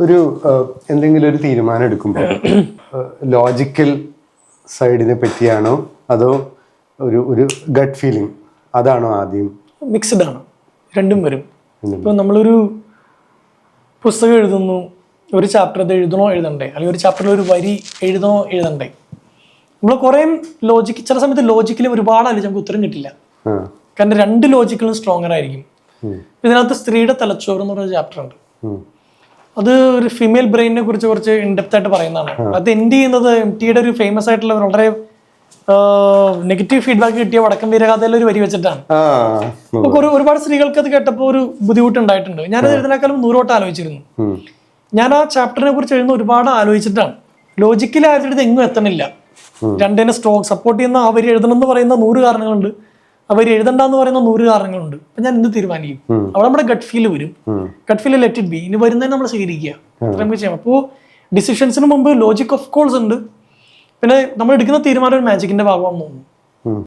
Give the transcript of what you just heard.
ഒരു എന്തെങ്കിലും ഒരു തീരുമാനം എടുക്കുമ്പോൾ ലോജിക്കൽ സൈഡിനെ പറ്റിയാണോ അതോ ഒരു ഗട്ട് ഫീലിംഗ് അതാണോ ആദ്യം? മിക്സ്ഡ് ആണ്, രണ്ടും വരും. ഇപ്പോൾ നമ്മളൊരു പുസ്തകം എഴുതുന്നു, ഒരു ചാപ്റ്റർ അത് എഴുതണോ എഴുതണ്ടേ, അല്ലെങ്കിൽ ഒരു ചാപ്റ്ററിൽ ഒരു വരി എഴുതണോ എഴുതണ്ടേ, നമ്മൾ കുറേ ചില സമയത്ത് ലോജിക്കലി ഒരുപാട് ആലോചിച്ച് നമുക്ക് ഉത്തരം കിട്ടില്ല. കാരണം രണ്ട് ലോജിക്കലും സ്ട്രോങ്ങർ ആയിരിക്കും. ഇതിനകത്ത് സ്ത്രീയുടെ തലച്ചോറ് എന്ന് പറയുന്ന ചാപ്റ്റർ ഉണ്ട്. അത് ഒരു ഫീമെയിൽ ബ്രെയിനിനെ കുറിച്ച് കുറച്ച് ഇൻഡെപ്ത് ആയിട്ട് പറയുന്നതാണ്. അത് എൻഡ് ചെയ്യുന്നത് MTയുടെ ഒരു ഫേമസ് ആയിട്ടുള്ള വളരെ നെഗറ്റീവ് ഫീഡ്ബാക്ക് കിട്ടിയ വടക്കം വീരഗാഥയിലെ ഒരു വരി വെച്ചിട്ടാണ്. ഒരുപാട് സ്ത്രീകൾക്ക് അത് കേട്ടപ്പോൾ ഒരു ബുദ്ധിമുട്ടുണ്ടായിട്ടുണ്ട്. ഞാനത് എഴുതിനേക്കാളും 100 വട്ടം ആലോചിച്ചിരുന്നു. ഞാൻ ആ ചാപ്റ്ററിനെ കുറിച്ച് എഴുതുന്ന ഒരുപാട് ആലോചിച്ചിട്ടാണ്. ലോജിക്കലി ആലോചിച്ചിട്ട് എങ്ങും എത്തണില്ല. രണ്ടിനെ സപ്പോർട്ട് ചെയ്യുന്ന ആ വരി എഴുതണം എന്ന് പറയുന്ന 100 കാരണങ്ങളുണ്ട്, അവർ എഴുതണ്ടെന്ന് പറയുന്ന 100 കാരണങ്ങളുണ്ട്. അപ്പൊ ഞാൻ എന്ത് തീരുമാനിക്കും? അവിടെ നമ്മുടെ ഗട്ട് ഫീൽ വരും. Gut feel let it be, ഇനി വരുന്നതിന് നമ്മൾ സ്വീകരിക്കുക, അത്ര നമുക്ക് ചെയ്യാം. അപ്പോൾ ഡിസിഷൻസിന് മുമ്പ് ലോജിക് ഓഫ് കോഴ്സ് ഉണ്ട്. പിന്നെ നമ്മൾ എടുക്കുന്ന തീരുമാനം ഒരു മാജിക്കിന്റെ ഭാഗമാണെന്ന് തോന്നുന്നു.